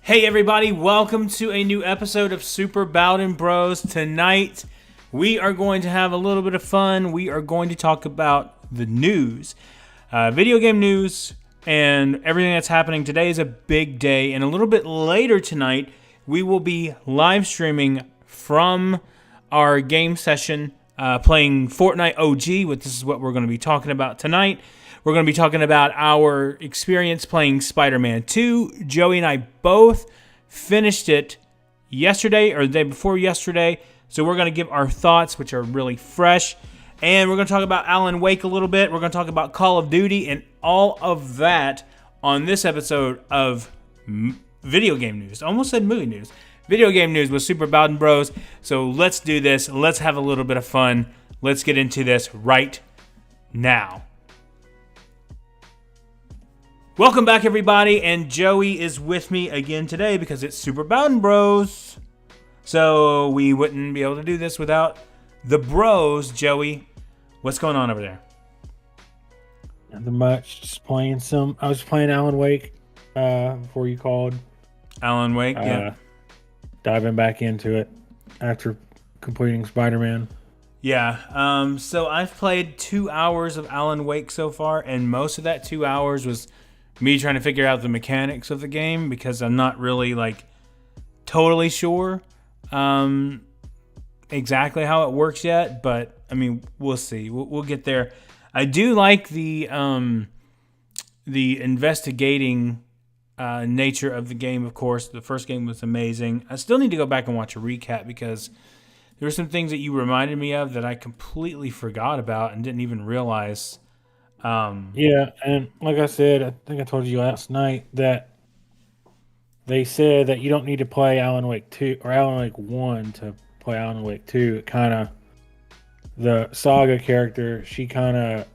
Hey everybody, welcome to a new episode of Super Bowden Bros. Tonight, we are going to have a little bit of fun. We are going to talk about the news, video game news, and everything that's happening. Today is a big day, and a little bit later tonight, we will be live streaming from our game session, playing Fortnite OG, which this is what we're going to be talking about tonight. We're going to be talking about our experience playing Spiderman 2. Joey and I both finished it yesterday or the day before yesterday. So we're going to give our thoughts, which are really fresh. And we're going to talk about Alan Wake a little bit. We're going to talk about Call of Duty and all of that on this episode of Video Game News. I almost said movie news. Video Game News with Super Bowden Bros. So let's do this. Let's have a little bit of fun. Let's get into this right now. Welcome back, everybody, and Joey is with me again today because it's Super Bowden Bros. So we wouldn't be able to do this without the bros. Joey, what's going on over there? Nothing much. Just playing some. I was playing Alan Wake before you called. Alan Wake, yeah. Diving back into it after completing Spiderman. Yeah. So I've played 2 hours of Alan Wake so far, and most of that 2 hours was me trying to figure out the mechanics of the game because I'm not really totally sure exactly how it works yet. But I mean, we'll see. We'll get there. I do like the investigating nature of the game. Of course, the first game was amazing. I still need to go back and watch a recap because there were some things that you reminded me of that I completely forgot about and didn't even realize. Yeah, and like I said, I think I told you last night that they said that you don't need to play Alan Wake 2 or Alan Wake 1 to play Alan Wake 2. It kind of, the Saga character, she kind of,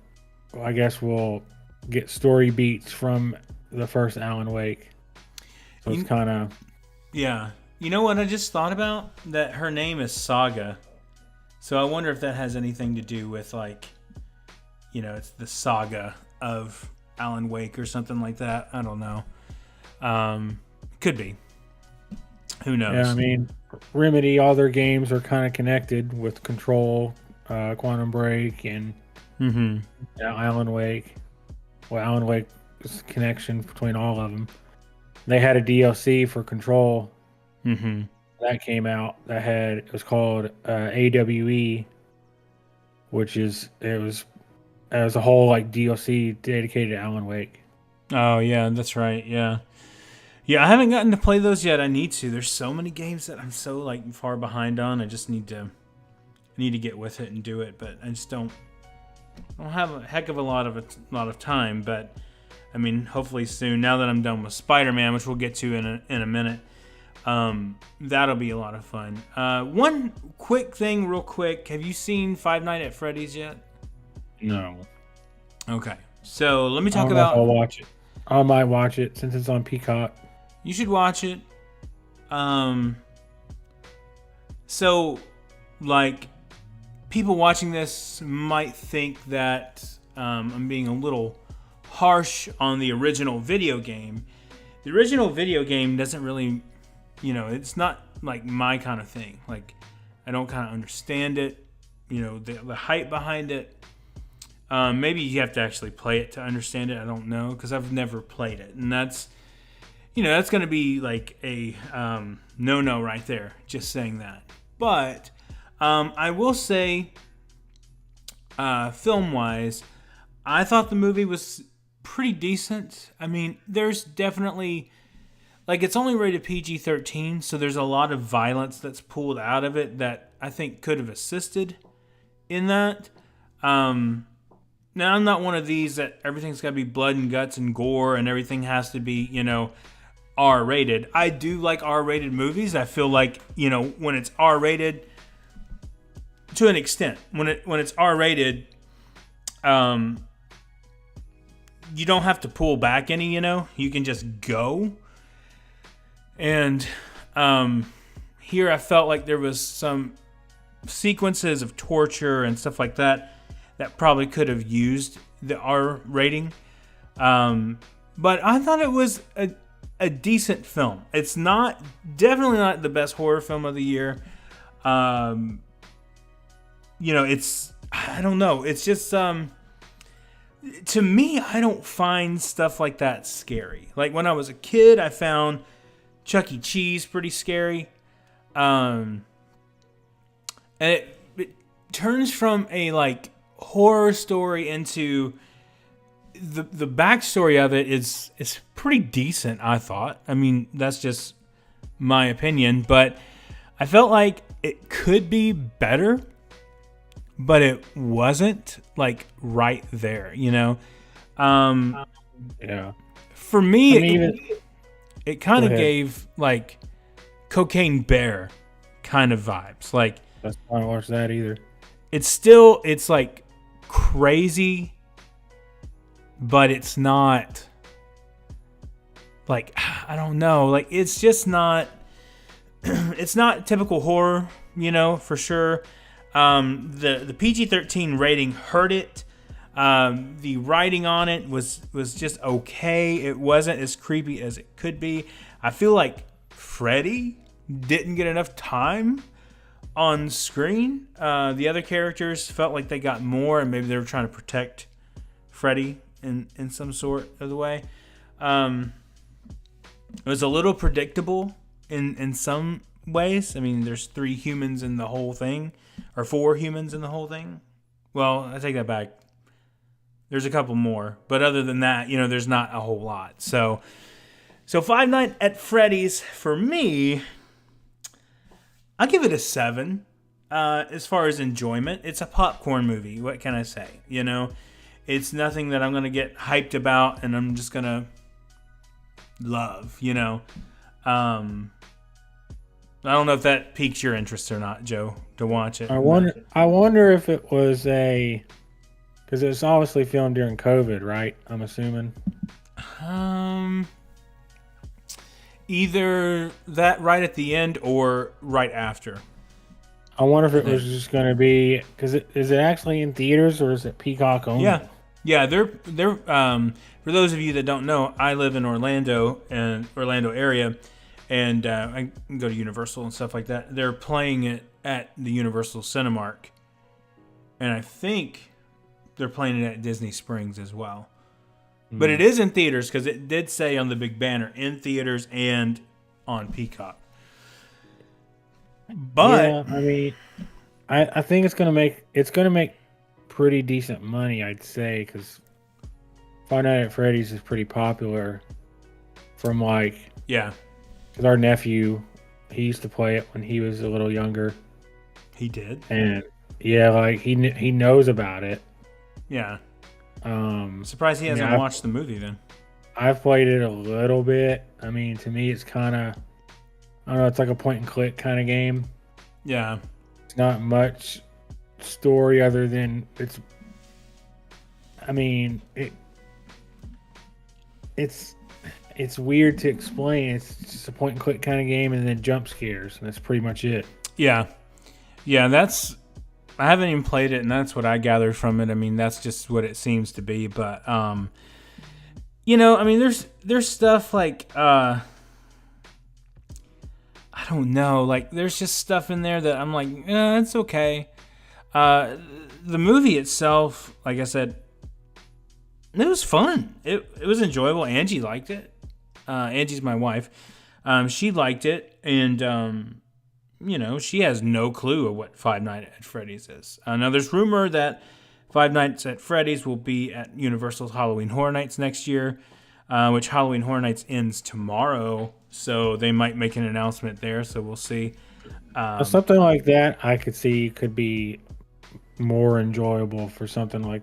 I guess, will get story beats from the first Alan Wake. So it's kind of... Yeah. You know what I just thought about? That her name is Saga. So I wonder if that has anything to do with it's the saga of Alan Wake or something like that. I don't know. Could be. Who knows? Yeah, I mean, Remedy, all their games are kind of connected with Control, Quantum Break, and Alan Wake. Well, Alan Wake is a connection between all of them. They had a DLC for Control that came out. It was called AWE, which is it was a whole DLC dedicated to Alan Wake. Oh yeah, that's right. Yeah, I haven't gotten to play those yet. I need to. There's so many games that I'm so far behind on. I just need to get with it and do it. But I just don't have a heck of a lot of time. But I mean, hopefully soon. Now that I'm done with Spider-Man, which we'll get to in a minute, that'll be a lot of fun. One quick thing, real quick. Have you seen Five Nights at Freddy's yet? No. Okay. So let me talk about. I'll watch it. I might watch it since it's on Peacock. You should watch it. So, people watching this might think that I'm being a little harsh on the original video game. The original video game doesn't really, it's not my kind of thing. I don't kind of understand it. The hype behind it. Maybe you have to actually play it to understand it. I don't know because I've never played it, and that's going to be a no right there. Just saying that. But I will say, film wise, I thought the movie was pretty decent. I mean, there's definitely it's only rated PG-13, so there's a lot of violence that's pulled out of it that I think could have assisted in that. Now, I'm not one of these that everything's got to be blood and guts and gore and everything has to be, R-rated. I do like R-rated movies. I feel like, when it's R-rated, to an extent, when it's R-rated, you don't have to pull back any, you can just go. And here I felt like there was some sequences of torture and stuff like that probably could have used the R rating. But I thought it was a decent film. It's definitely not the best horror film of the year. It's, I don't know. It's just, to me, I don't find stuff like that scary. Like when I was a kid, I found Chuck E. Cheese pretty scary. And it turns from a like horror story into the backstory of it is pretty decent, I thought. I mean, that's just my opinion, but I felt like it could be better, but it wasn't like right there, Yeah. For me, it kind of gave like Cocaine Bear kind of vibes. Like, I don't watch that either. It's like crazy, but it's not like, I don't know, like it's just not it's not typical horror, for sure. The PG-13 rating hurt it. The writing on it was just okay. It wasn't as creepy as it could be. I feel like Freddy didn't get enough time on screen. The other characters felt like they got more, and maybe they were trying to protect Freddy in some sort of the way. It was a little predictable in some ways. I mean, there's 3 humans in the whole thing, or 4 humans in the whole thing. Well, I take that back. There's a couple more, but other than that, there's not a whole lot. So Five Nights at Freddy's, for me, I'll give it a 7. As far as enjoyment, it's a popcorn movie. What can I say? It's nothing that I'm going to get hyped about and I'm just going to love, I don't know if that piques your interest or not, Joe, to watch it. I wonder if it was because it's obviously filmed during COVID, right? I'm assuming. Either that right at the end or right after. I wonder if it was just going to be, because is it actually in theaters or is it Peacock only? Yeah. They're for those of you that don't know, I live in Orlando area, and I can go to Universal and stuff like that. They're playing it at the Universal Cinemark, and I think they're playing it at Disney Springs as well. But it is in theaters because it did say on the big banner in theaters and on Peacock. But yeah, I mean, I think it's gonna make pretty decent money, I'd say, because Five Nights at Freddy's is pretty popular. From because our nephew, he used to play it when he was a little younger. He did, and he knows about it. Yeah. Surprised he hasn't watched the movie then. I've played it a little bit. I mean, to me, it's kind of, I don't know, it's like a point and click kind of game. Yeah. It's not much story other than it's weird to explain. It's just a point and click kind of game and then jump scares, and that's pretty much it. Yeah. Yeah, I haven't even played it, and that's what I gathered from it. I mean, that's just what it seems to be. But, I mean, there's stuff like, I don't know. Like, there's just stuff in there that I'm like, it's okay. The movie itself, like I said, it was fun. It was enjoyable. Angie liked it. Angie's my wife. She liked it, and she has no clue of what Five Nights at Freddy's is. Now, there's rumor that Five Nights at Freddy's will be at Universal's Halloween Horror Nights next year, which Halloween Horror Nights ends tomorrow, so they might make an announcement there, so we'll see. Something like that I could see could be more enjoyable for something like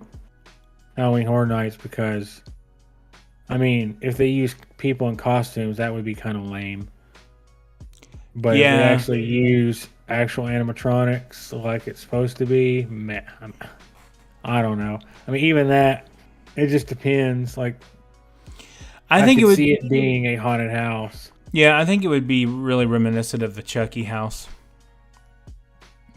Halloween Horror Nights, because, I mean, if they use people in costumes, that would be kind of lame. But if they actually use actual animatronics like it's supposed to be, man, I don't know. I mean, even that, it just depends. Like, I think it would see it being a haunted house. Yeah, I think it would be really reminiscent of the Chucky house,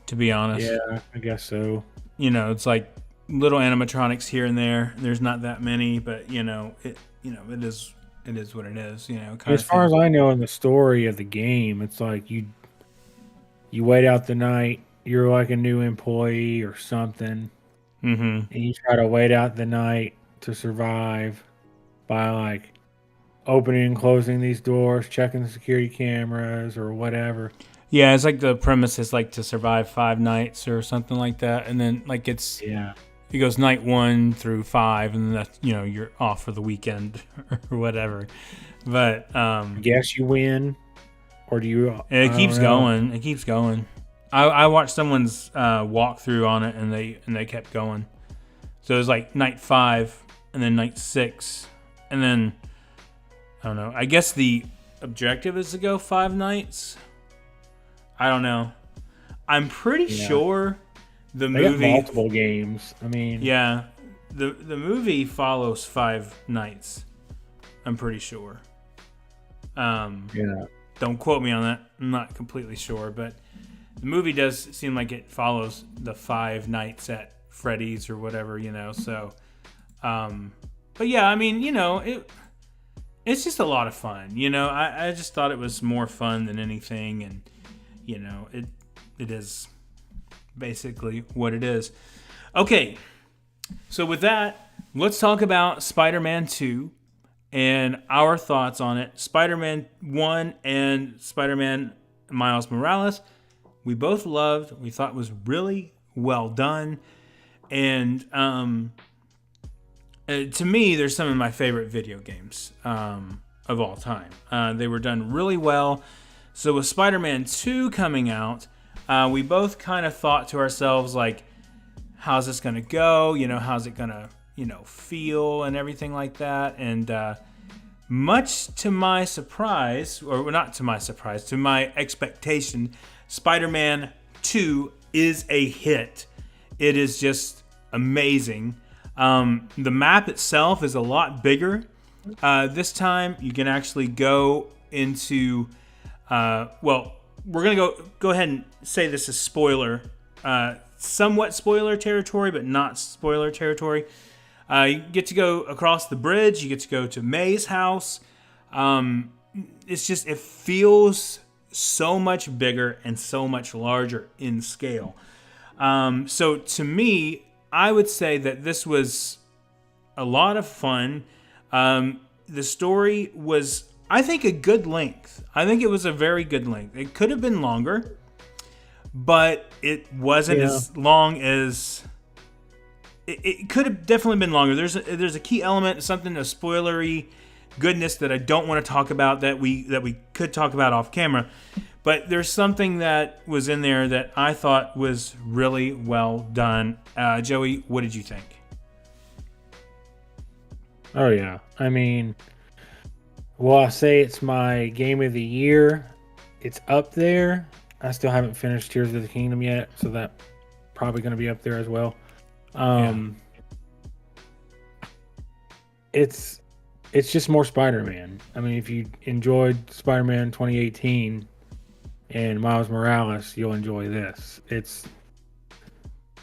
to be honest. Yeah, I guess so. It's like little animatronics here and there. There's not that many, but it it is what it is, you know, kind As of far thing. as I know, in the story of the game, it's like you wait out the night. You're like a new employee or something, Mm-hmm. and you try to wait out the night to survive by like opening and closing these doors, checking the security cameras or whatever. Yeah, it's like the premise is like to survive 5 nights or something like that, and then like Yeah. it goes night 1 through 5, and then that's, you know, you're off for the weekend or whatever. But I guess you win, or do you? it I don't keeps know. going. It keeps going. I watched someone's walkthrough on it, and they kept going. So it was like night 5, and then night 6, and then I don't know. I guess the objective is to go 5 nights. I don't know. I'm pretty Yeah. sure the They got movie. multiple games. I mean, Yeah, the movie follows 5 nights. I'm pretty sure. yeah. Don't quote me on that. I'm not completely sure, but the movie does seem like it follows the 5 nights at Freddy's or whatever, you know. So, but yeah, I mean, you know, it's just a lot of fun. You know, I just thought it was more fun than anything, and you know, it is basically what it is. Okay, so with that, let's talk about Spider-Man 2 and our thoughts on it. Spider-Man 1 and Spider-Man Miles Morales, we both loved. We thought was really well done. And to me, they're some of my favorite video games of all time. They were done really well. So with Spider-Man 2 coming out, we both kind of thought to ourselves, like, how's this going to go? You know, how's it going to, you know, feel and everything like that. And much to my surprise, or not to my surprise, to my expectation, Spider-Man 2 is a hit. It is just amazing. The map itself is a lot bigger. This time you can actually go into, well, we're going to go ahead and say this is spoiler, somewhat spoiler territory, but not spoiler territory. You get to go across the bridge. You get to go to May's house. It's just, it feels so much bigger and so much larger in scale. So to me, I would say that this was a lot of fun. The story was, I think, a good length. I think it was a very good length. It could have been longer, but it wasn't as long as... It could have definitely been longer. There's a key element, something, a spoilery goodness that I don't want to talk about that we could talk about off camera. But there's something that was in there that I thought was really well done. Joey, what did you think? Oh yeah. I mean, well, I say it's my game of the year. It's up there. I still haven't finished Tears of the Kingdom yet, so that's probably going to be up there as well. It's just more Spider-Man. I mean, if you enjoyed Spider-Man 2018 and Miles Morales, you'll enjoy this. It's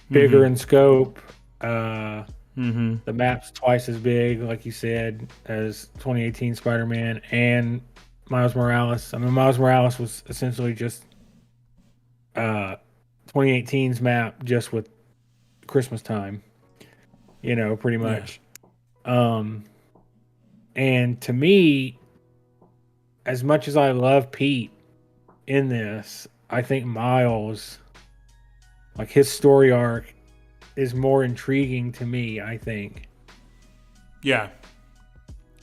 bigger in scope. The map's twice as big, like you said, as 2018 Spider-Man and Miles Morales. I mean, Miles Morales was essentially just 2018's map, just with Christmas time, you know, pretty much. And to me, as much as I love Pete in this, I think Miles, like, his story arc is more intriguing to me, I think. Yeah,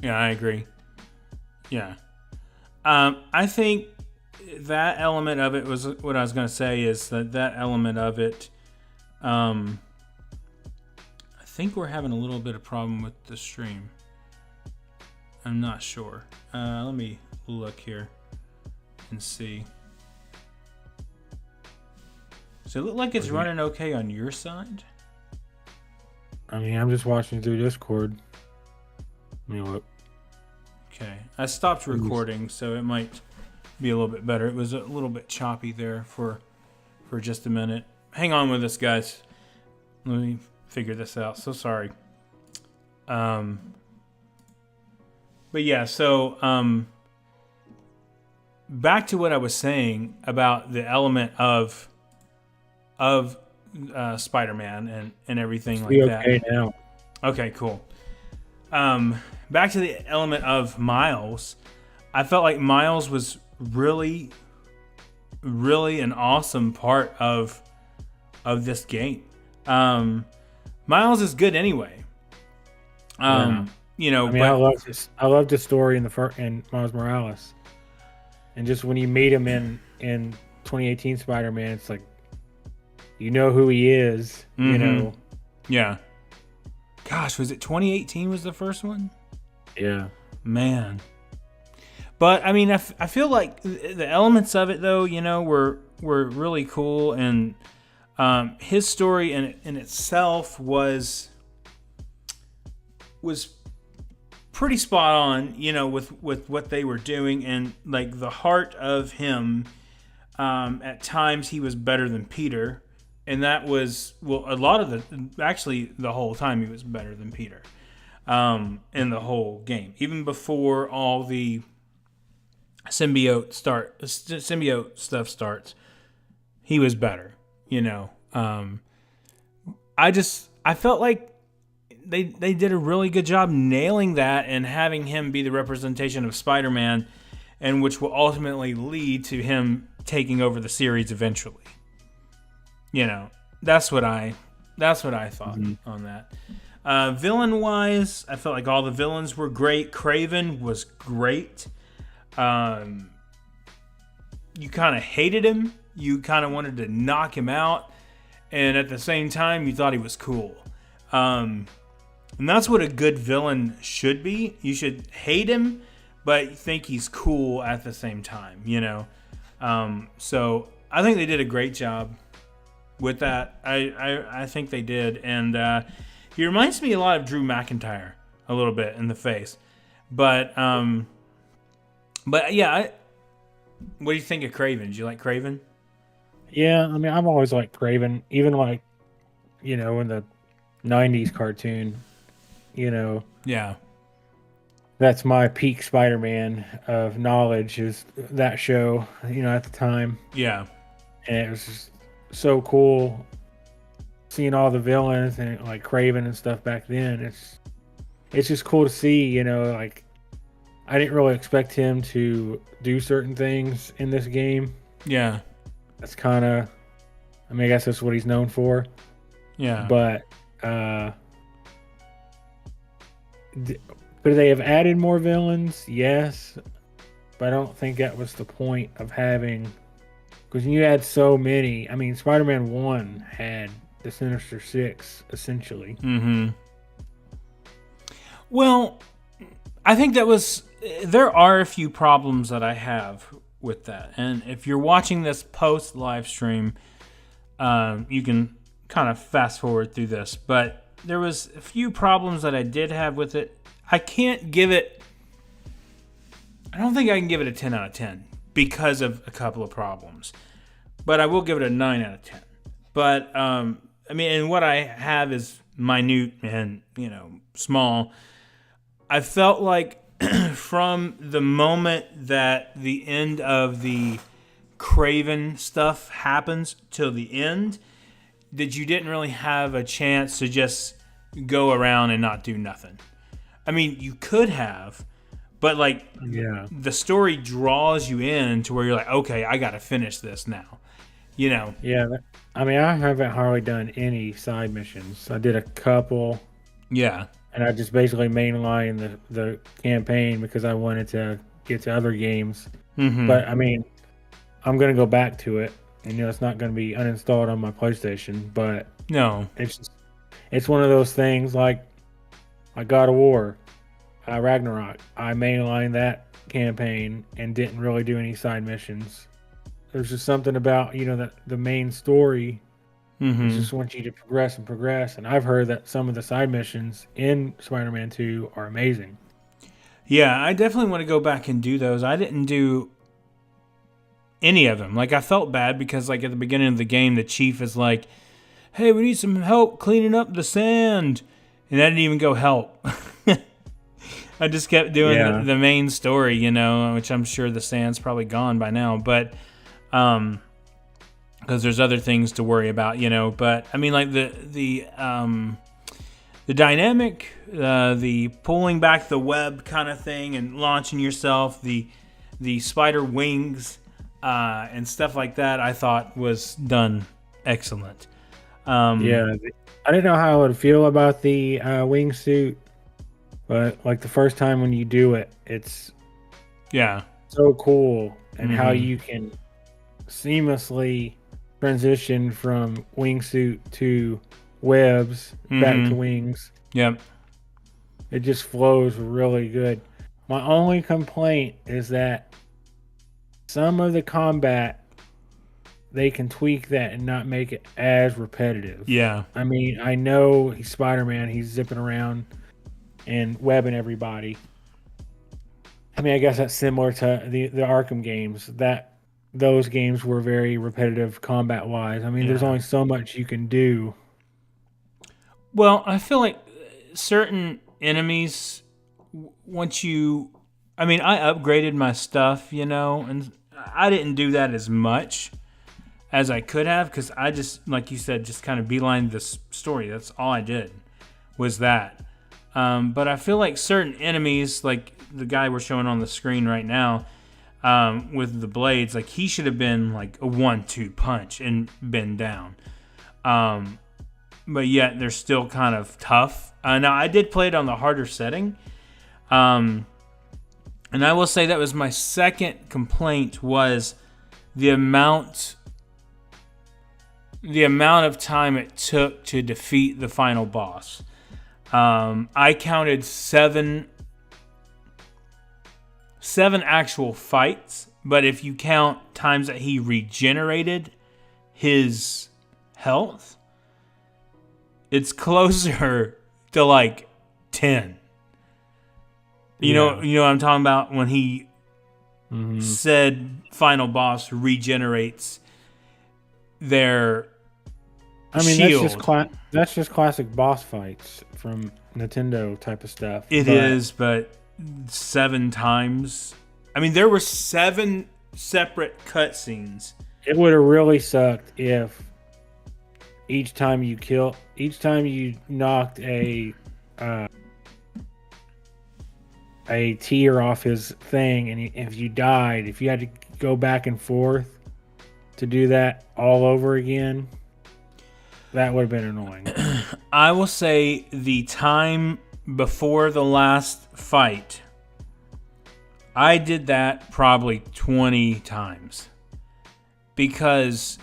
I agree. Yeah. I think that element of it was what I was going to say, is that element of it, I think we're having a little bit of problem with the stream. I'm not sure. Let me look here and see. Does it look like it's running okay on your side? I mean, I'm just watching through Discord. Let me look. Okay. I stopped recording, so it might be a little bit better. It was a little bit choppy there for just a minute. Hang on with us, guys. Let me figure this out. So sorry. But yeah, so back to what I was saying about the element of Spider-Man and everything like that. Okay now. Okay, cool. Back to the element of Miles. I felt like Miles was really, really an awesome part of this game. Miles is good anyway. You know, I mean, but I love the story in Miles Morales, and just when you meet him in 2018 Spider-Man, it's like you know who he is. You know. Yeah. Gosh, was it 2018 was the first one? Yeah. Man. But I mean, I feel like the elements of it, though, you know, were really cool, and his story in itself was pretty spot on, you know, with what they were doing, and like the heart of him. At times, he was better than Peter, and that was a lot of the whole time he was better than Peter. In the whole game, even before all the symbiote stuff starts, he was better. You know, I felt like they did a really good job nailing that and having him be the representation of Spider-Man, and which will ultimately lead to him taking over the series eventually. You know, that's what I thought on that. Villain wise, I felt like all the villains were great. Kraven was great. You kind of hated him. You kind of wanted to knock him out, and at the same time, you thought he was cool. And that's what a good villain should be. You should hate him, but think he's cool at the same time. You know. So I think they did a great job with that. I think they did, and he reminds me a lot of Drew McIntyre a little bit in the face, but yeah. What do you think of Kraven? Did you like Kraven? Yeah, I mean, I've always liked Kraven, even like, you know, in the '90s cartoon, you know. Yeah. That's my peak Spider-Man of knowledge, is that show, you know, at the time. Yeah. And it was just so cool seeing all the villains and like Kraven and stuff back then. It's just cool to see, you know, like I didn't really expect him to do certain things in this game. Yeah. That's kind of, I mean, I guess that's what he's known for. Yeah. But could they have added more villains? Yes. But I don't think that was the point of having, because you had so many. I mean, Spider-Man 1 had the Sinister Six, essentially. Mm-hmm. Well, I think there are a few problems that I have with that. And if you're watching this post live stream, you can kind of fast forward through this. But there was a few problems that I did have with it. I don't think I can give it a 10 out of 10 because of a couple of problems. But I will give it a 9 out of 10. But, I mean, and what I have is minute and, you know, small. I felt like from the moment that the end of the Kraven stuff happens till the end, that you didn't really have a chance to just go around and not do nothing. I mean, you could have, but like, yeah, the story draws you in to where you're like, okay, I got to finish this now. You know? Yeah. I mean, I haven't hardly done any side missions. I did a couple. Yeah. And I just basically mainlined the campaign because I wanted to get to other games. Mm-hmm. But I mean, I'm gonna go back to it, and you know, it's not gonna be uninstalled on my PlayStation. But no, it's one of those things like God of War, Ragnarok. I mainlined that campaign and didn't really do any side missions. There's just something about, you know, that the main story. Mm-hmm. Just wants you to progress and progress. And I've heard that some of the side missions in Spider-Man 2 are amazing. Yeah, I definitely want to go back and do those. I didn't do any of them. Like, I felt bad because, like, at the beginning of the game, the chief is like, hey, we need some help cleaning up the sand. And I didn't even go help. I just kept doing Yeah. the main story, you know, which I'm sure the sand's probably gone by now, but because there's other things to worry about, you know. But I mean, like the dynamic, the pulling back the web kind of thing and launching yourself, the spider wings and stuff like that, I thought was done excellent. Yeah, I didn't know how I would feel about the wingsuit, but like the first time when you do it, it's so cool, and how you can seamlessly transition from wingsuit to webs back to wings. Yep. It just flows really good. My only complaint is that some of the combat, they can tweak that and not make it as repetitive. Yeah. I mean, I know he's Spider-Man. He's zipping around and webbing everybody. I mean, I guess that's similar to the Arkham games. Those games were very repetitive combat-wise. I mean, there's only so much you can do. Well, I feel like certain enemies, once you... I mean, I upgraded my stuff, you know, and I didn't do that as much as I could have, because I just, like you said, just kind of beelined this story. That's all I did, was that. But I feel like certain enemies, like the guy we're showing on the screen right now, with the blades, like he should have been like a 1-2 punch and been down. But yet they're still kind of tough. Now I did play it on the harder setting. And I will say that was my second complaint, was the amount of time it took to defeat the final boss. I counted seven actual fights, but if you count times that he regenerated his health, it's closer to like 10. You know what I'm talking about, when he said final boss regenerates their shield. That's just classic boss fights from Nintendo type of stuff. It is, but 7 times. I mean, there were 7 separate cutscenes. It would have really sucked if each time you knocked a tier off his thing, and if you died, if you had to go back and forth to do that all over again, that would have been annoying. I will say the time before the last fight, I did that probably 20 times, because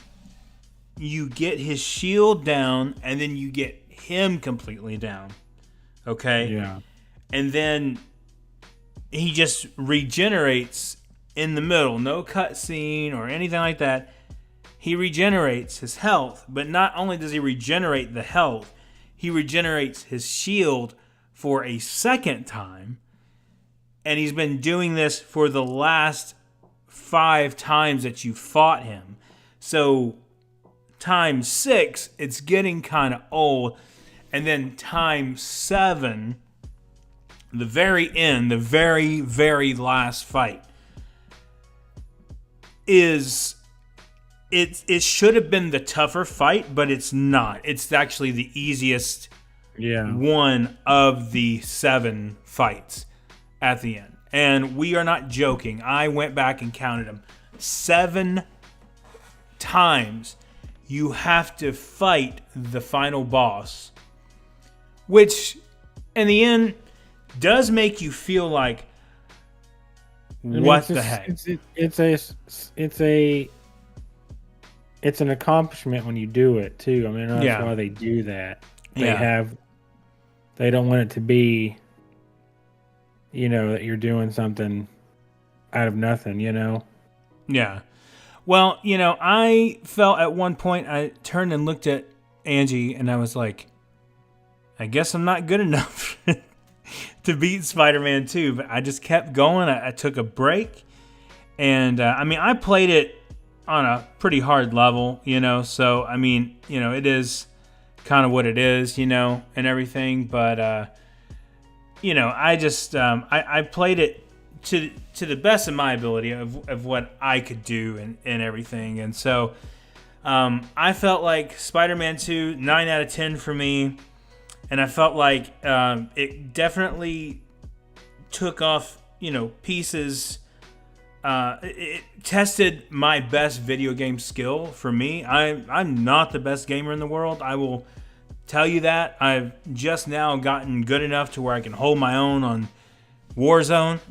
you get his shield down and then you get him completely down. Okay? Yeah. And then he just regenerates in the middle. No cutscene or anything like that. He regenerates his health, but not only does he regenerate the health, he regenerates his shield for a second time. And he's been doing this for the last 5 times that you fought him. So times 6, it's getting kind of old. And then times 7, the very end, the very, very last fight, is... It should have been the tougher fight, but it's not. It's actually the easiest one of the 7 fights at the end. And we are not joking. I went back and counted them. 7 times you have to fight the final boss, which in the end does make you feel like, what the heck? It's an accomplishment when you do it too. I mean, that's why they do that. They don't want it to be, that you're doing something out of nothing, Yeah. Well, I felt at one point, I turned and looked at Angie and I was like, I guess I'm not good enough to beat Spider-Man 2. But I just kept going. I took a break. And, I played it on a pretty hard level, so, it is kind of what it is, and everything. But I just I played it to the best of my ability of what I could do and everything. And so I felt like Spider-Man 2, 9 out of 10 for me. And I felt like it definitely took off, pieces. It tested my best video game skill for me. I'm not the best gamer in the world. I will tell you that. I've just now gotten good enough to where I can hold my own on Warzone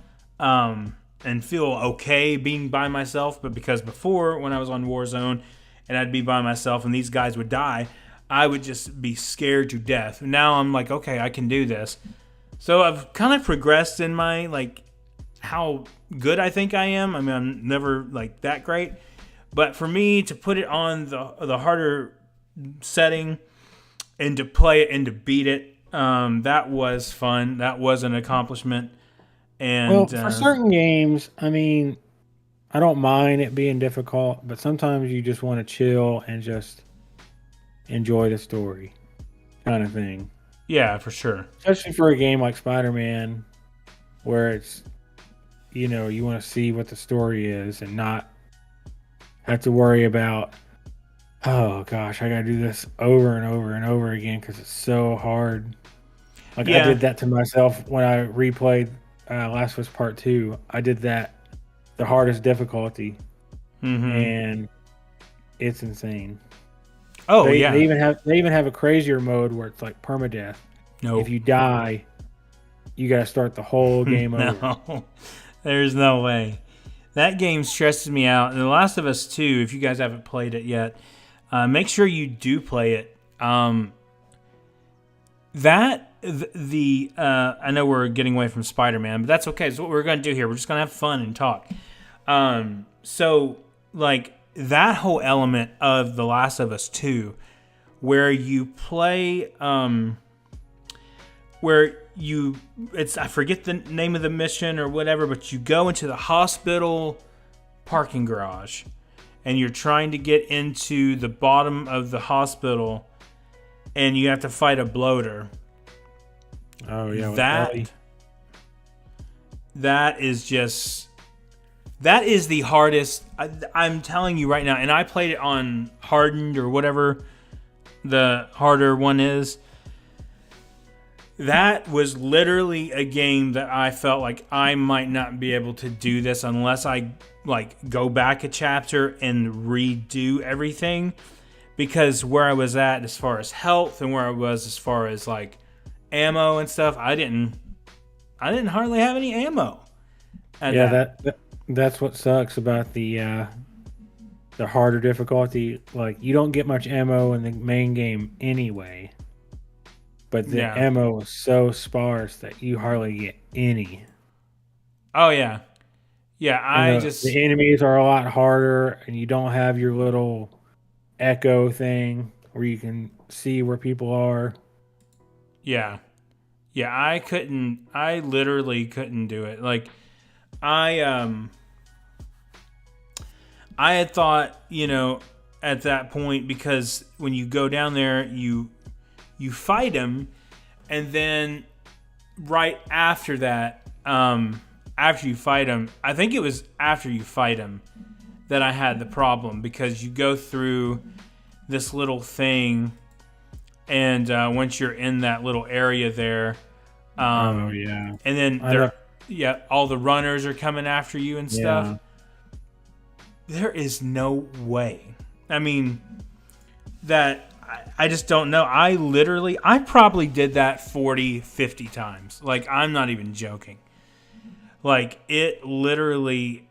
and feel okay being by myself. But because before, when I was on Warzone and I'd be by myself and these guys would die, I would just be scared to death. Now I'm like, okay, I can do this. So I've kind of progressed in my, like, how good I think I am. I mean, I'm never, like, that great. But for me to put it on the harder setting and to play it and to beat it, that was fun. That was an accomplishment. And Well, for certain games, I mean, I don't mind it being difficult, but sometimes you just want to chill and just enjoy the story, kind of thing. yeah, for sure. Especially for a game like Spider-Man, where it's, you want to see what the story is and not have to worry about, oh gosh, I got to do this over and over and over again because it's so hard. Like, I did that to myself when I replayed Last of Us Part 2. I did that the hardest difficulty, and it's insane. Oh, they yeah. They even have a crazier mode where it's like permadeath. No. If you die, you got to start the whole game over. No, there's no way. That game stresses me out. And The Last of Us 2, if you guys haven't played it yet, make sure you do play it. I know we're getting away from Spider-Man, but that's okay. It's what we're going to do here. We're just going to have fun and talk. So, like, that whole element of The Last of Us 2, where you play, I forget the name of the mission or whatever, but you go into the hospital parking garage and you're trying to get into the bottom of the hospital and you have to fight a bloater. Oh yeah, that is the hardest. I'm telling you right now, and I played it on hardened or whatever the harder one is. That was literally a game that I felt like I might not be able to do this unless I go back a chapter and redo everything, because where I was at as far as health and where I was as far as like ammo and stuff, I didn't hardly have any ammo. That's what sucks about the harder difficulty. Like, you don't get much ammo in the main game anyway, but the ammo is so sparse that you hardly get any. Oh yeah, the enemies are a lot harder, and you don't have your little echo thing where you can see where people are. Yeah, I literally couldn't do it. Like, I had thought, at that point, because when you go down there, you fight him, and then right after that, after you fight him, I think it was after you fight him that I had the problem, because you go through this little thing, and once you're in that little area there, and then all the runners are coming after you and stuff. Yeah. There is no way. I mean, that I just don't know. I probably did that 40, 50 times. Like, I'm not even joking. Like, it literally,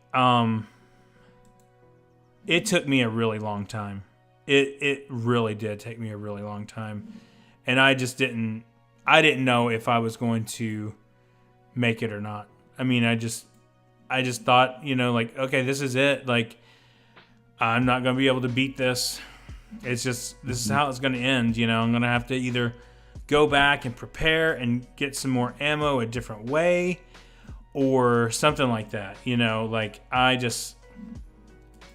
it took me a really long time. It really did take me a really long time. And I didn't know if I was going to make it or not. I mean, I just thought, okay, this is it. Like, I'm not going to be able to beat this. It's just, this is how it's going to end. I'm going to have to either go back and prepare and get some more ammo a different way, or something like that.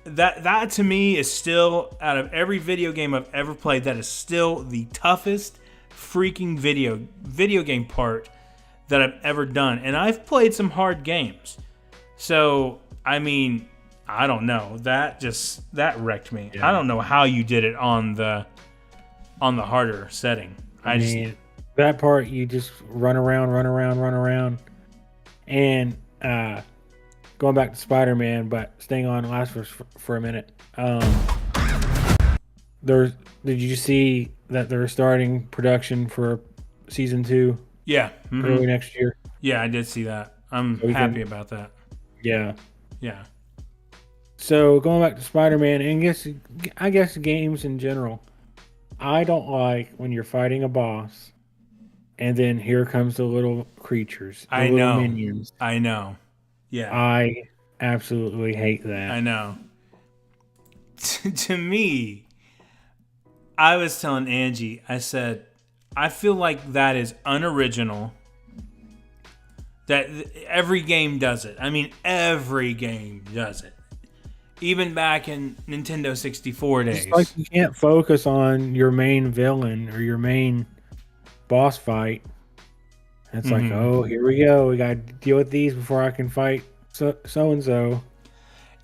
That to me is still, out of every video game I've ever played, that is still the toughest freaking video game part that I've ever done. And I've played some hard games. So, I mean, I don't know. That wrecked me. Yeah. I don't know how you did it on the harder setting. I mean, that part, you just run around. And going back to Spider-Man, but staying on last for a minute. Did you see that they're starting production for season 2? Yeah. Early next year. Yeah, I did see that. I'm happy about that. Yeah. Yeah. So going back to Spider-Man, and I guess games in general, I don't like when you're fighting a boss, and then here comes the little creatures, the little minions. I know. Yeah. I absolutely hate that. I know. To me, I was telling Angie, I said, I feel like that is unoriginal. That every game does it. I mean, every game does it. Even back in Nintendo 64 days. It's like you can't focus on your main villain or your main boss fight. It's like, oh, here we go. We got to deal with these before I can fight so-and-so.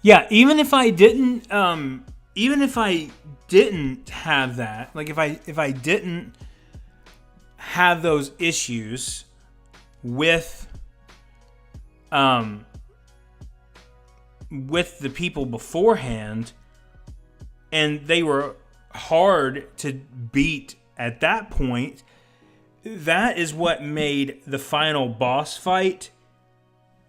Yeah, even if I didn't have that, like if I didn't have those issues with the people beforehand, and they were hard to beat at that point, that is what made the final boss fight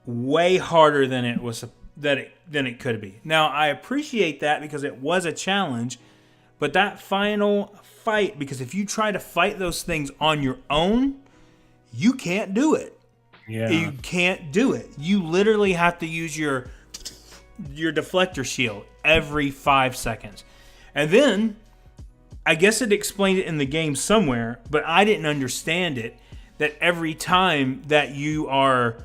way harder than it was than it could be. Now, I appreciate that because it was a challenge, but that final fight, because if you try to fight those things on your own, you can't do it. Yeah. You can't do it. You literally have to use your deflector shield every 5 seconds. And then, I guess it explained it in the game somewhere, but I didn't understand it, that every time that you are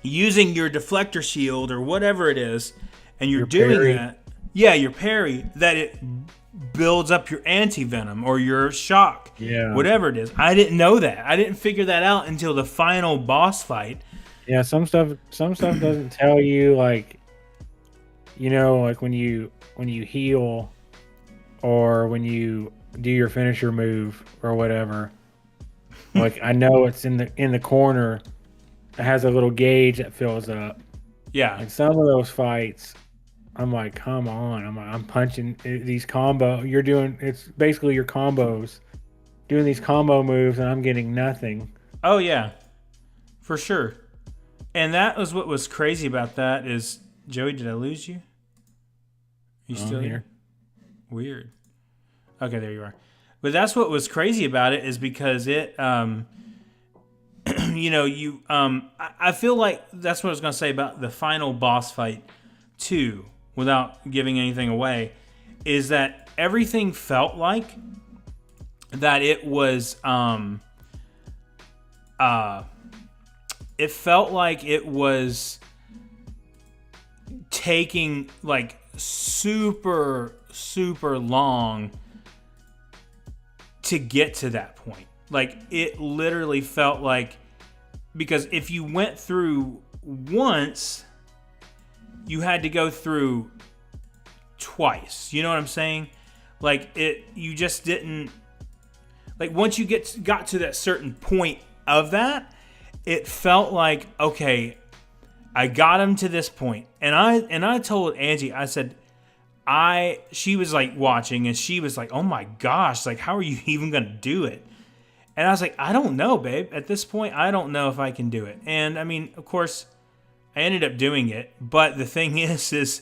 using your deflector shield or whatever it is, and you're doing parry. Your parry, that it builds up your anti-venom or your shock, whatever it is. I didn't know that. I didn't figure that out until the final boss fight. Yeah, some stuff doesn't tell you, like, like when you heal or when you do your finisher move or whatever. Like, I know it's in the corner. It has a little gauge that fills up. Yeah. And some of those fights, I'm like, come on. I'm punching these it's basically your combos. Doing these combo moves and I'm getting nothing. Oh, yeah. For sure. And that was what was crazy about that is, Joey, did I lose you? Are you still here? Weird. Okay, there you are. But that's what was crazy about it is because it, I feel like that's what I was going to say about the final boss fight too, without giving anything away, is that everything felt like that it was, it felt like it was taking like super, super long to get to that point. Like, it literally felt like, because if you went through once, you had to go through twice. You know what I'm saying? Like, you just didn't, like, once you got to that certain point of that, it felt like, okay, I got him to this point. And I told Angie, I said, she was like watching and she was like, oh my gosh, like, how are you even going to do it? And I was like, I don't know, babe. At this point, I don't know if I can do it. And I mean, of course, I ended up doing it. But the thing is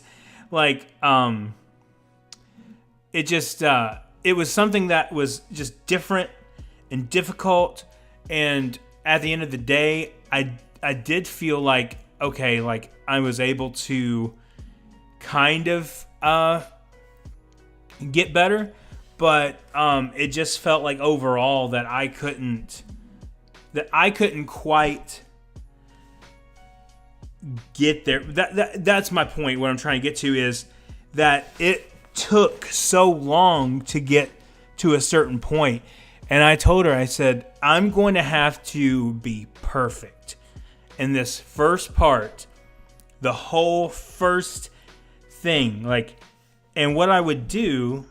like, it just, it was something that was just different and difficult. And at the end of the day, I did feel like, okay, like I was able to kind of get better. But it just felt like overall that I couldn't quite get there. That's my point. What I'm trying to get to is that it took so long to get to a certain point. And I told her, I said, I'm going to have to be perfect in this first part, the whole first thing. Like, and what I would do,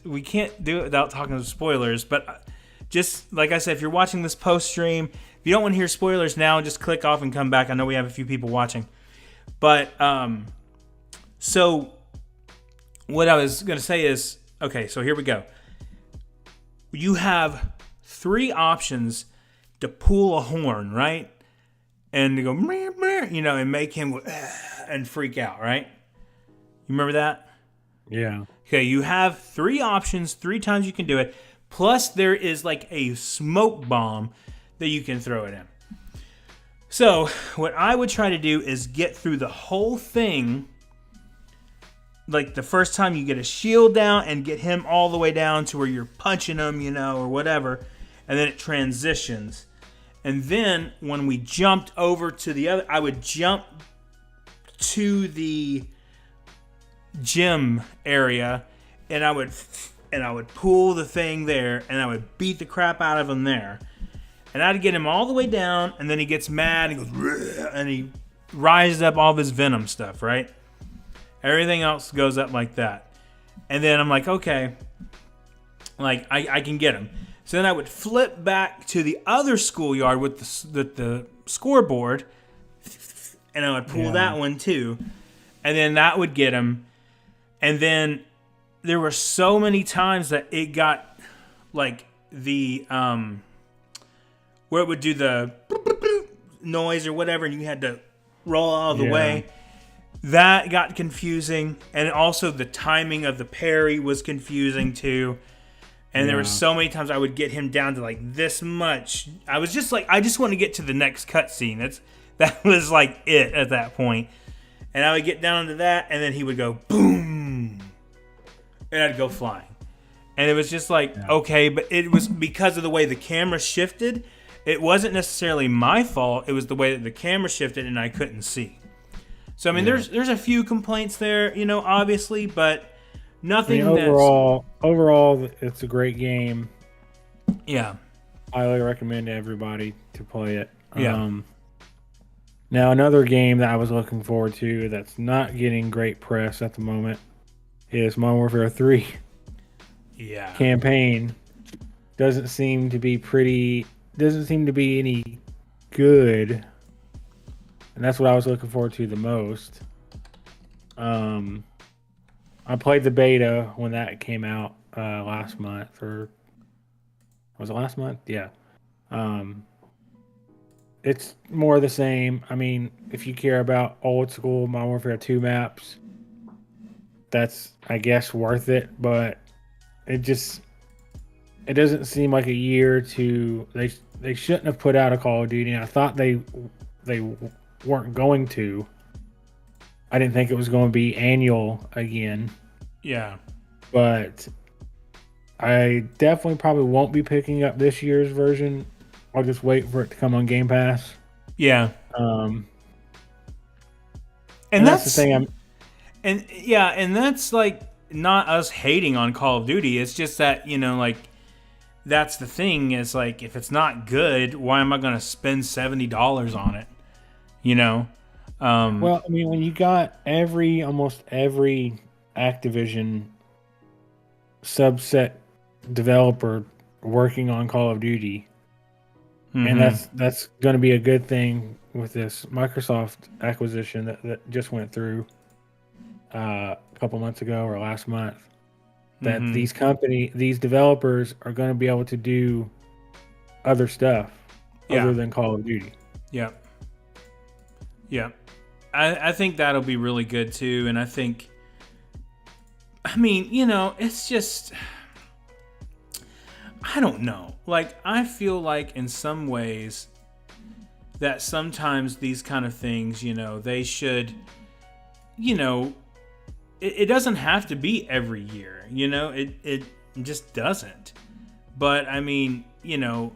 we can't do it without talking spoilers, but just like I said, if you're watching this post stream, if you don't want to hear spoilers now, just click off and come back. I know we have a few people watching. But, so what I was going to say is, okay, so here we go. You have 3 options to pull a horn, right? And to go, meh, meh, you know, and make him go, and freak out, right? You remember that? Yeah. Okay, you have 3 options, 3 times you can do it. Plus, there is like a smoke bomb that you can throw at him. So, what I would try to do is get through the whole thing. Like the first time you get a shield down and get him all the way down to where you're punching him, you know, or whatever. And then it transitions. And then when we jumped over to the other, I would jump to the gym area and I would pull the thing there and I would beat the crap out of him there. And I'd get him all the way down and then he gets mad and goes, and he rises up all of his venom stuff, right? Everything else goes up like that. And then I'm like, okay, like I can get him. So then I would flip back to the other schoolyard with the scoreboard, and I would pull that one too. And then that would get him. And then there were so many times that it got like the, where it would do the noise or whatever, and you had to roll out of the way. That got confusing, and also the timing of the parry was confusing too. And there were so many times I would get him down to like this much. I was just like, I just want to get to the next cutscene. That was like it at that point. And I would get down to that, and then he would go boom, and I'd go flying. And it was just like, okay, but it was because of the way the camera shifted. It wasn't necessarily my fault. It was the way that the camera shifted, and I couldn't see. So I mean, there's a few complaints there, you know, obviously, but nothing. I mean, overall, it's a great game. Yeah, highly recommend to everybody to play it. Yeah. Now another game that I was looking forward to that's not getting great press at the moment is Modern Warfare 3. Yeah. Campaign doesn't seem to be any good. And that's what I was looking forward to the most. I played the beta when that came out last month, or was it last month? Yeah. It's more the same. I mean, if you care about old school Modern Warfare 2 maps, that's, I guess, worth it. But it doesn't seem like a year to. They shouldn't have put out a Call of Duty. And I thought they weren't going to. I didn't think it was going to be annual again. Yeah. But I definitely probably won't be picking up this year's version. I'll just wait for it to come on Game Pass. Yeah. And that's the thing. And that's like not us hating on Call of Duty. It's just that, you know, like that's the thing is like if it's not good, why am I going to spend $70 on it? You know? Well, I mean, when you got almost every Activision subset developer working on Call of Duty, and that's going to be a good thing with this Microsoft acquisition that just went through a couple months ago or last month. That these developers are going to be able to do other stuff other than Call of Duty. Yeah. Yeah. I think that'll be really good too. And I mean, you know, it's just, I don't know. Like, I feel like in some ways that sometimes these kind of things, you know, they should, you know, it doesn't have to be every year, you know, it just doesn't. But I mean, you know,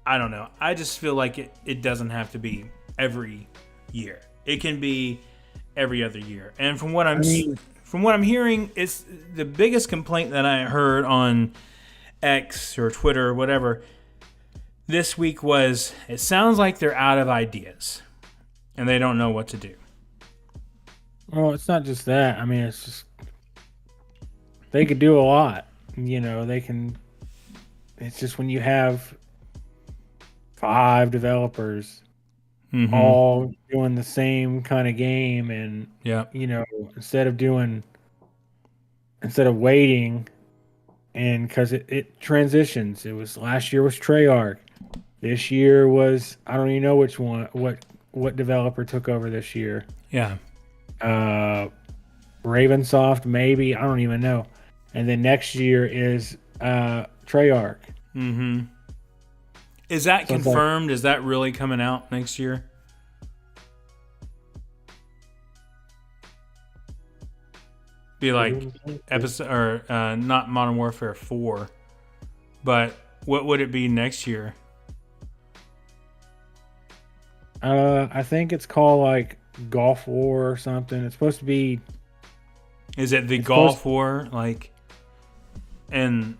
I don't know. I just feel like it doesn't have to be every year. It can be every other year. And from what I'm hearing, it's the biggest complaint that I heard on X or Twitter or whatever this week was, it sounds like they're out of ideas and they don't know what to do. Well, it's not just that. I mean, it's just they could do a lot. They can. It's just when you have 5 developers all doing the same kind of game, and instead of waiting, and because it transitions. It was last year was Treyarch. This year was, I don't even know which one, what developer took over this year. Yeah. Ravensoft, maybe, I don't even know. And then next year is Treyarch. Mm-hmm. Is that confirmed? Is that really coming out next year? Be like episode or not Modern Warfare 4, but what would it be next year? I think it's called like Gulf War or something. It's supposed to be. Is it the Gulf War? Like, and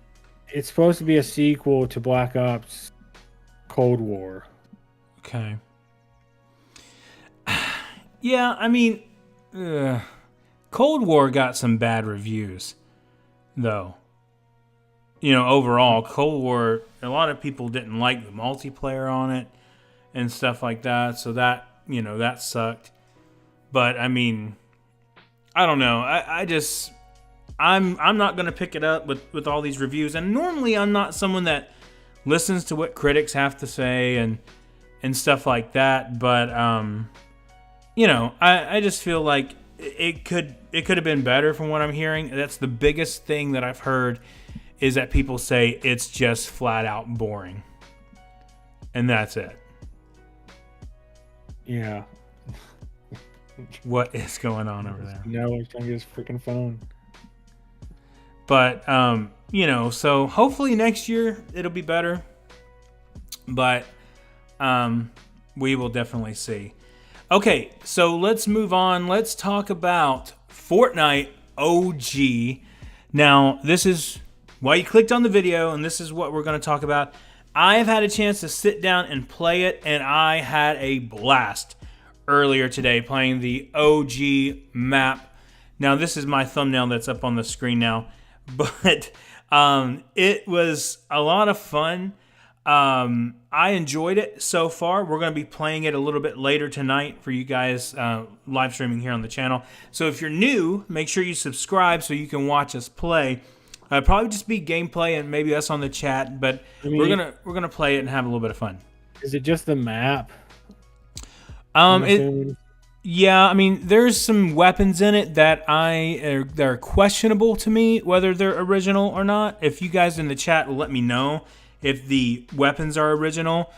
it's supposed to be a sequel to Black Ops Cold War. Okay. Yeah, I mean, Cold War got some bad reviews, though. Overall, Cold War, a lot of people didn't like the multiplayer on it and stuff like that, so that, that sucked. But, I mean, I don't know. I'm not going to pick it up with all these reviews, and normally I'm not someone that listens to what critics have to say and stuff like that, but, I just feel like it could have been better from what I'm hearing. That's the biggest thing that I've heard, is that people say it's just flat out boring. And that's it. Yeah. What is going on over there? No, he's trying to get his freaking phone. But, so hopefully next year it'll be better. But we will definitely see. Okay, so let's move on. Let's talk about Fortnite OG. Now, this is why you clicked on the video, and this is what we're going to talk about. I've had a chance to sit down and play it, and I had a blast earlier today playing the OG map. Now, this is my thumbnail that's up on the screen now, but it was a lot of fun. I enjoyed it so far. We're going to be playing it a little bit later tonight for you guys live streaming here on the channel. So if you're new, make sure you subscribe so you can watch us play. Probably just be gameplay and maybe us on the chat, but we're gonna play it and have a little bit of fun. Is it just the map? Yeah, I mean, there's some weapons in it that they're questionable to me whether they're original or not. If you guys in the chat will let me know if the weapons are original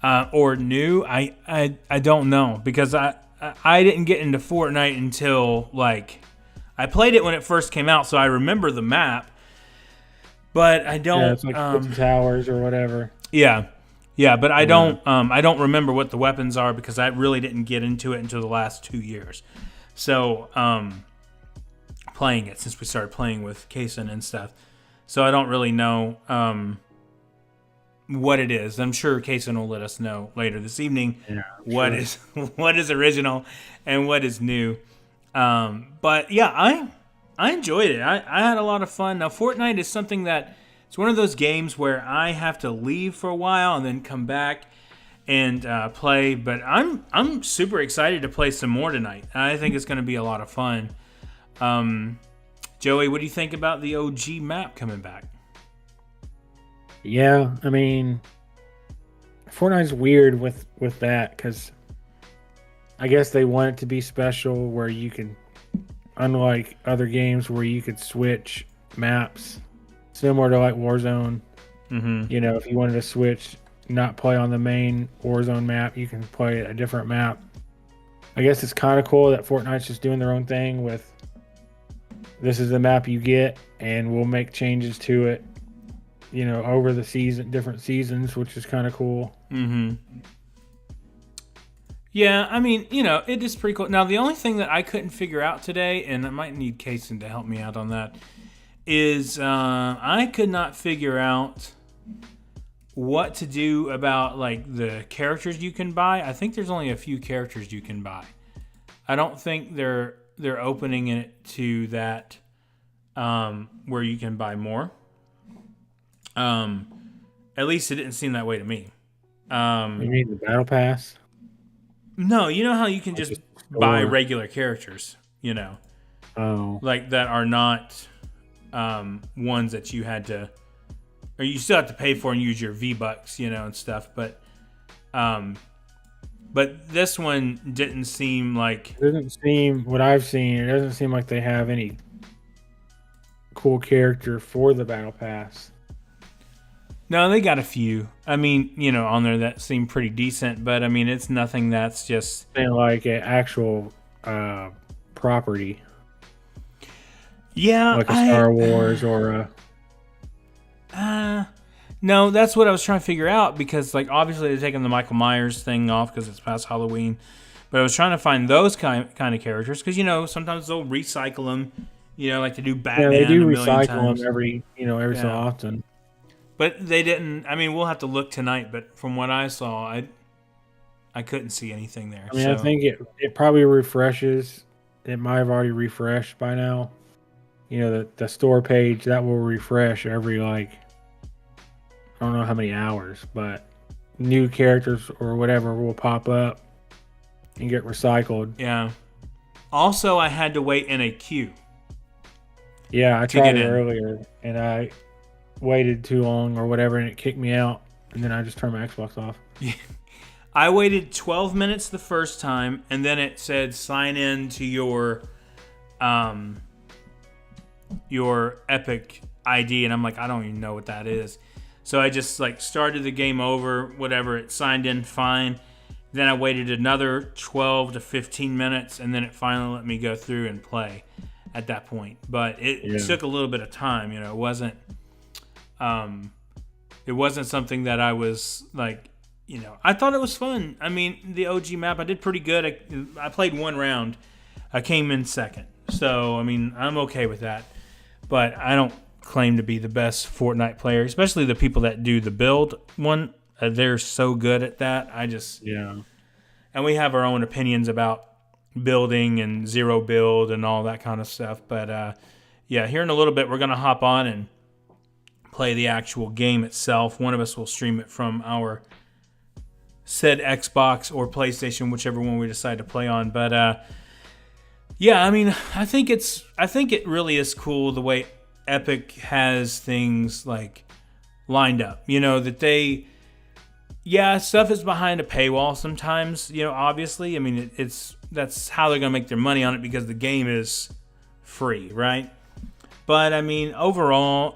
or new, I don't know, because I didn't get into Fortnite until I played it when it first came out, so I remember the map, but I don't. Yeah, it's like towers or whatever. Yeah, but I don't remember what the weapons are because I really didn't get into it until the last 2 years. So playing it since we started playing with Kaysen and stuff, so I don't really know what it is. I'm sure Kaysen will let us know later this evening what is original and what is new. But yeah, I enjoyed it. I had a lot of fun. Now, Fortnite is something that it's one of those games where I have to leave for a while and then come back and play. But I'm super excited to play some more tonight. I think it's going to be a lot of fun. Joey, what do you think about the OG map coming back? Yeah, I mean, Fortnite's weird with that because I guess they want it to be special where you can, unlike other games where you could switch maps, similar to like Warzone. Mm-hmm. If you wanted to switch, not play on the main Warzone map, you can play a different map. I guess it's kind of cool that Fortnite's just doing their own thing with, this is the map you get, and we'll make changes to it, over the different seasons, which is kind of cool. Mm-hmm. Yeah, I mean, it is pretty cool. Now, the only thing that I couldn't figure out today, and I might need Kaysen to help me out on that, is I could not figure out what to do about like the characters you can buy. I think there's only a few characters you can buy. I don't think they're opening it to that where you can buy more. At least it didn't seem that way to me. You mean the battle pass? No, you know how you can Like just a buy store? regular characters, Oh, like that are not ones that you had to, or you still have to pay for and use your V-Bucks, and stuff. But this one didn't seem like. it doesn't seem what I've seen. It doesn't seem like they have any cool character for the battle pass. No, they got a few. I mean, on there that seem pretty decent, but I mean, it's nothing that's just. And like an actual property, Yeah, like a Star Wars or a. No, that's what I was trying to figure out because, like, obviously they're taking the Michael Myers thing off because it's past Halloween. But I was trying to find those kind of characters because sometimes they'll recycle them. Like they do Batman. Yeah, they do a million recycle times. them every so often. But they didn't. I mean, we'll have to look tonight. But from what I saw, I couldn't see anything there. I mean, I think it probably refreshes. It might have already refreshed by now. The store page that will refresh every I don't know how many hours, but new characters or whatever will pop up and get recycled. Yeah. Also, I had to wait in a queue. Yeah, I tried it earlier and I waited too long or whatever, and it kicked me out. And then I just turned my Xbox off. Yeah. I waited 12 minutes the first time, and then it said sign in to your Epic ID, and I'm like, I don't even know what that is. So I just started the game over, whatever. It signed in fine. Then I waited another 12 to 15 minutes, and then it finally let me go through and play at that point. But it took a little bit of time. It wasn't something that I was like, I thought it was fun. I mean, the OG map, I did pretty good. I played one round. I came in second. So, I mean, I'm okay with that. But I don't claim to be the best Fortnite player, especially the people that do the build one. They're so good at that. And we have our own opinions about building and zero build and all that kind of stuff. But, here in a little bit, we're going to hop on and play the actual game itself. One of us will stream it from our said Xbox or PlayStation, whichever one we decide to play on. But I mean, I think it really is cool the way Epic has things lined up. That they, stuff is behind a paywall sometimes. Obviously, I mean that's how they're gonna make their money on it because the game is free, right? But I mean, overall,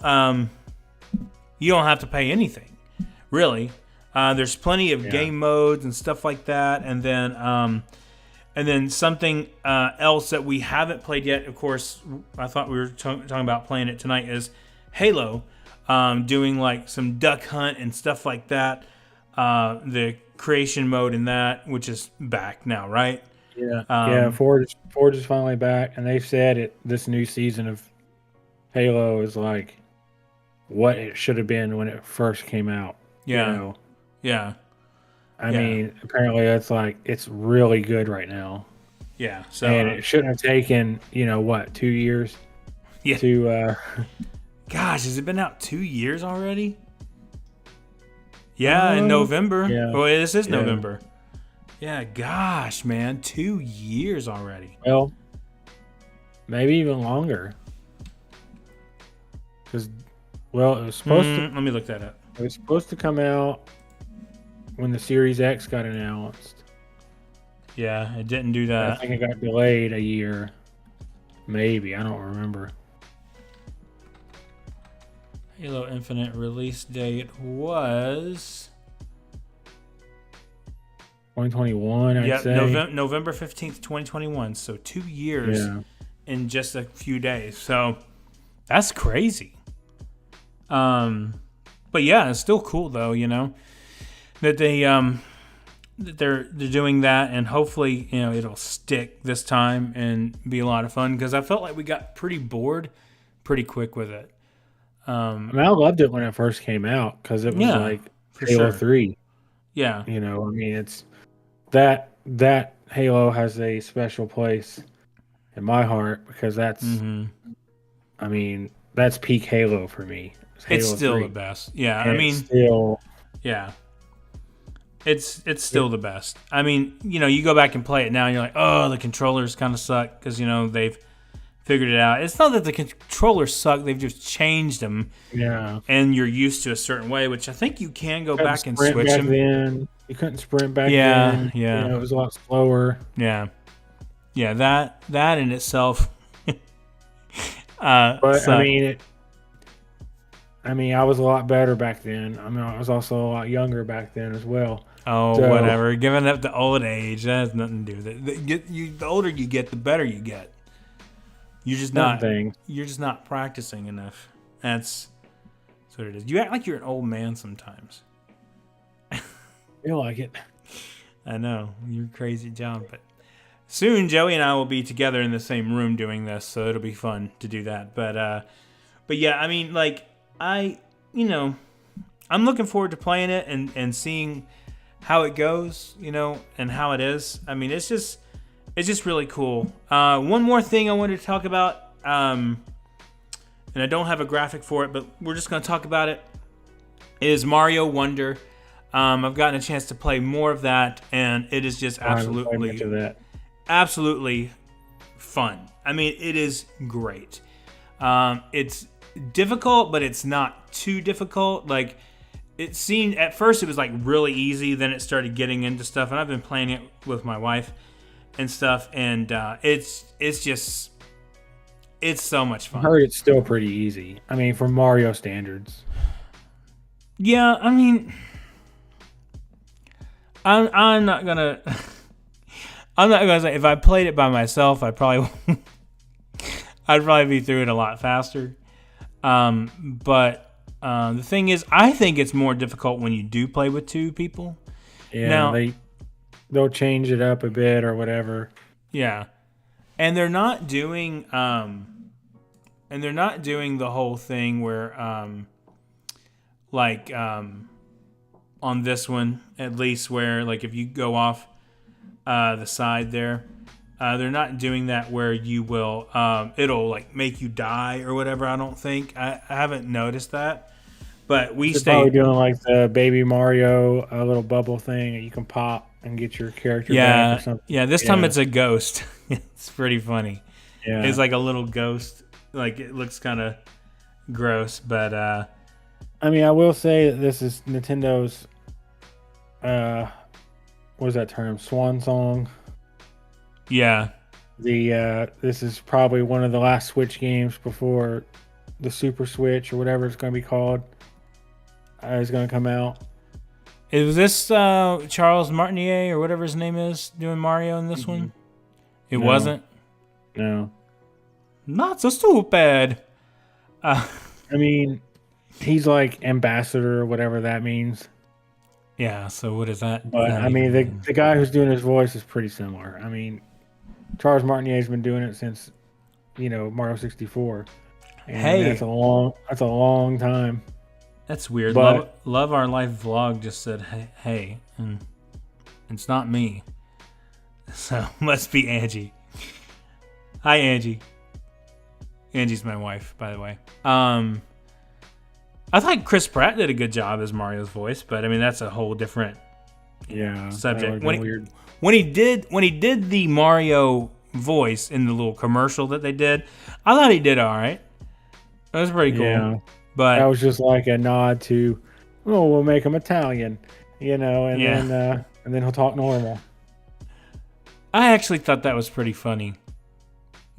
you don't have to pay anything, really. There's plenty of game modes and stuff like that, and then something else that we haven't played yet. Of course, I thought we were talking about playing it tonight. Is Halo, doing some duck hunt and stuff like that. The creation mode in that, which is back now, right? Yeah. Forge is finally back, and they've said this new season of Halo is what it should have been when it first came out. Yeah. I mean, apparently it's really good right now. Yeah. So and it shouldn't have taken 2 years. Yeah. To gosh, has it been out 2 years already? Yeah, in November. Yeah. Oh, this is November. Yeah. Gosh, man, 2 years already. Well, maybe even longer. Because, it was supposed to. Let me look that up. It was supposed to come out when the Series X got announced. Yeah, it didn't do that. I think it got delayed a year. Maybe. I don't remember. Halo Infinite release date was 2021, I'd say. November 15th, 2021. So 2 years in just a few days. So that's crazy. But yeah, it's still cool though, that they that they're doing that, and hopefully it'll stick this time and be a lot of fun because I felt like we got pretty bored pretty quick with it. I mean, I loved it when it first came out because it was Yeah, like for Halo sure. 3. Yeah. I mean, it's that Halo has a special place in my heart because Mm-hmm. I mean, that's peak Halo for me. It's It's Halo still the 3. best. Yeah, I And it's mean, still, yeah, it's still the best. I mean, you go back and play it now, and you're like, oh, the controllers kind of suck because they've figured it out. It's not that the controllers suck; they've just changed them, yeah. and you're used to a certain way. Which I think you can go Couldn't back and sprint switch back them. then. You couldn't sprint back Yeah, then. yeah, It was a lot slower. yeah, yeah. That in itself. But Suck. I mean, I was a lot better back then. I mean, I was also a lot younger back then as well. Oh, So, whatever. Giving up the old age, that has nothing to do with it. The older you get, the better you get. You're just certain not. things. You're just not practicing enough. That's what it is. You act like you're an old man sometimes. Feel like it. I know you're crazy, John. But soon, Joey and I will be together in the same room doing this, so it'll be fun to do that. But yeah, I mean, like I'm looking forward to playing it and seeing how it goes, and how it is. I mean, it's just really cool. One more thing I wanted to talk about, and I don't have a graphic for it, but we're just going to talk about it, is Mario Wonder. I've gotten a chance to play more of that, and it is just absolutely fun. I mean, it is great. It's difficult, but it's not too difficult. Like, it seemed at first it was like really easy, then it started getting into stuff, and I've been playing it with my wife and stuff, and it's so much fun. I heard it's still pretty easy. I mean, for Mario standards. Yeah, I mean, I'm not gonna say if I played it by myself, I'd probably be through it a lot faster. But the thing is, I think it's more difficult when you do play with two people. Yeah, now, they'll change it up a bit or whatever. Yeah, and they're not doing the whole thing where on this one at least, where like if you go off the side there, they're not doing that where you will it'll like make you die or whatever. I don't think I haven't noticed that, but They're probably doing like the Baby Mario little bubble thing that you can pop and get your character back or something. Yeah, this time it's a ghost. It's pretty funny. Yeah, it's like a little ghost. Like, it looks kind of gross, but I mean, I will say that this is Nintendo's what is that term? Swan song. Yeah. This is probably one of the last Switch games before the Super Switch or whatever it's going to be called is going to come out. Is this Charles Martinet or whatever his name is doing Mario in this one? It wasn't? No. Not so stupid. I mean, he's like ambassador or whatever that means. Yeah, so what is that? But I mean, the guy who's doing his voice is pretty similar. I mean, Charles Martinet's been doing it since, Mario 64. And that's a long time. That's weird. But, Love Our Life vlog just said, hey, and it's not me. So, must be Angie. Hi, Angie. Angie's my wife, by the way. I thought Chris Pratt did a good job as Mario's voice, but I mean, that's a whole different subject. When he did the Mario voice in the little commercial that they did, I thought he did all right. That was pretty cool. Yeah, but that was just like a nod to, we'll make him Italian, and then he'll talk normal. I actually thought that was pretty funny.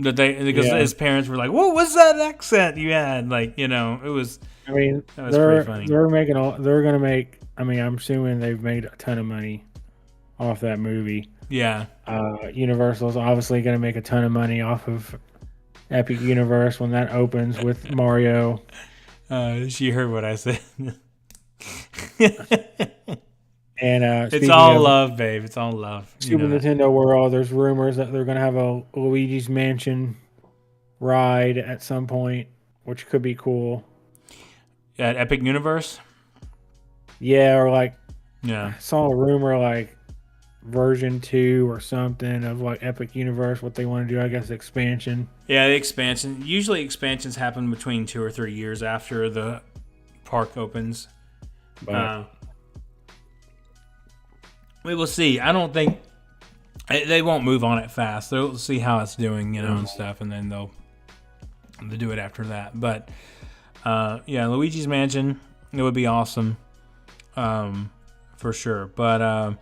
Because his parents were like, "What was that accent you had?" Like, it was. I mean, that was pretty funny. They're gonna make. I mean, I'm assuming they've made a ton of money off that movie. Yeah. Universal's obviously gonna make a ton of money off of Epic Universe when that opens with Mario. She heard what I said. And it's all love, babe. It's all love. Super Nintendo World. There's rumors that they're gonna have a Luigi's Mansion ride at some point which could be cool. At Epic Universe? Yeah, or like Yeah. I saw a rumor like version 2 or something of like Epic Universe, what they want to do, I guess expansion. Yeah, the expansion. Usually expansions happen between 2 or 3 years after the park opens. But We will see. I don't think they won't move on it fast. They'll see how it's doing, and stuff, and then they'll do it after that. But yeah, Luigi's Mansion, it would be awesome, for sure. But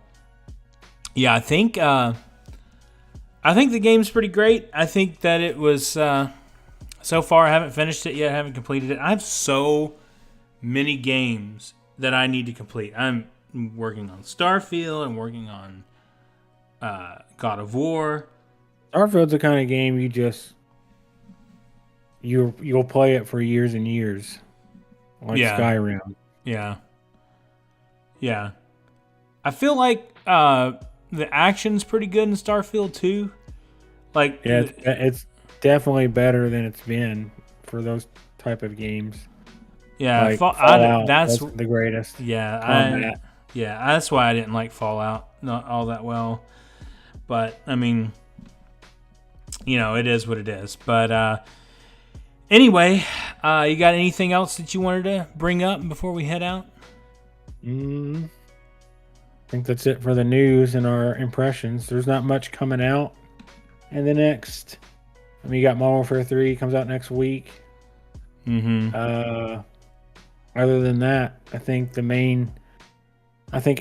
yeah, I think the game's pretty great. I think that it was so far. I haven't finished it yet. I haven't completed it. I have so many games that I need to complete. I'm working on Starfield. I'm working on God of War. Starfield's the kind of game you'll play it for years and years, like Skyrim. Yeah. I feel like the action's pretty good in Starfield too. Like, yeah, it's definitely better than it's been for those type of games. Yeah, like Fallout, that's the greatest. Yeah, that's why I didn't like Fallout not all that well. But I mean, it is what it is. But anyway, you got anything else that you wanted to bring up before we head out? I think that's it for the news and our impressions. There's not much coming out in the next. I mean, you got Modern Warfare 3 comes out next week. Other than that, I think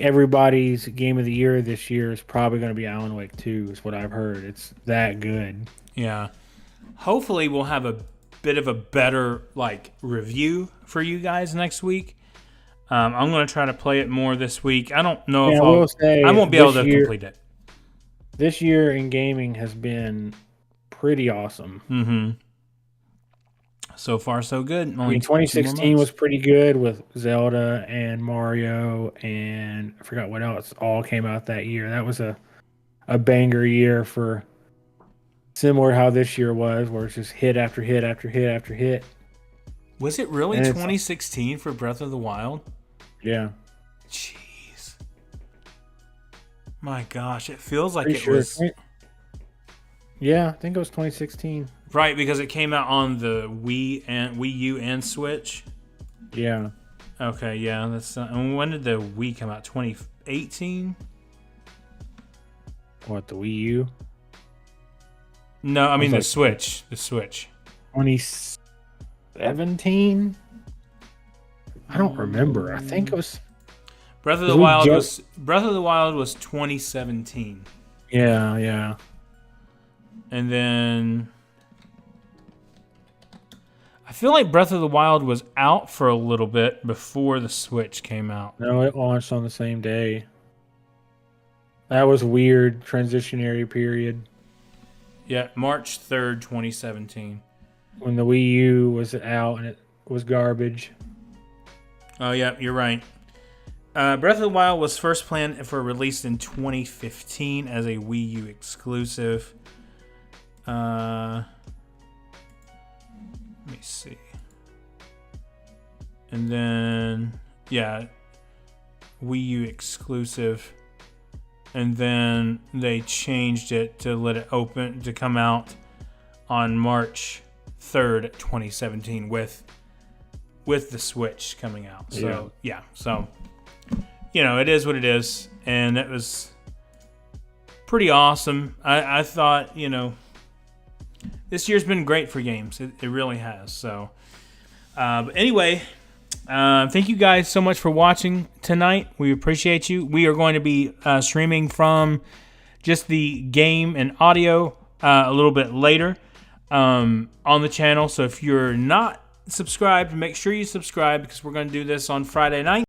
everybody's game of the year this year is probably going to be Alan Wake 2, is what I've heard. It's that good. Yeah. Hopefully we'll have a bit of a better review for you guys next week. I'm going to try to play it more this week. I don't know if I won't be able to complete it. This year in gaming has been pretty awesome. So far, so good. I mean, 2016 was pretty good with Zelda and Mario, and I forgot what else all came out that year. That was a banger year for similar to how this year was, where it's just hit after hit after hit after hit. Was it really 2016 for Breath of the Wild? Yeah. Jeez. My gosh, it feels like it was... Yeah, I think it was 2016. Right, because it came out on the Wii U and Switch. Yeah. Okay, yeah. When did the Wii come out? 2018? What, the Wii U? No, I mean the Switch. The Switch. 2017? I don't remember. I think it was Breath of the Wild was 2017. Yeah. And then I feel like Breath of the Wild was out for a little bit before the Switch came out. No, it launched on the same day. That was weird transitionary period. Yeah, March 3rd, 2017. When the Wii U was out and it was garbage. Oh, yeah, you're right. Breath of the Wild was first planned for release in 2015 as a Wii U exclusive. Let me see. And then, yeah, Wii U exclusive. And then they changed it to let it to come out on March 3rd, 2017 with the Switch coming out. So, yeah. So, it is what it is. And it was pretty awesome. I thought, this year's been great for games. It really has. So, but anyway, thank you guys so much for watching tonight. We appreciate you. We are going to be streaming from just the game and audio a little bit later on the channel. So if you're not subscribed, make sure you subscribe because we're going to do this on Friday night.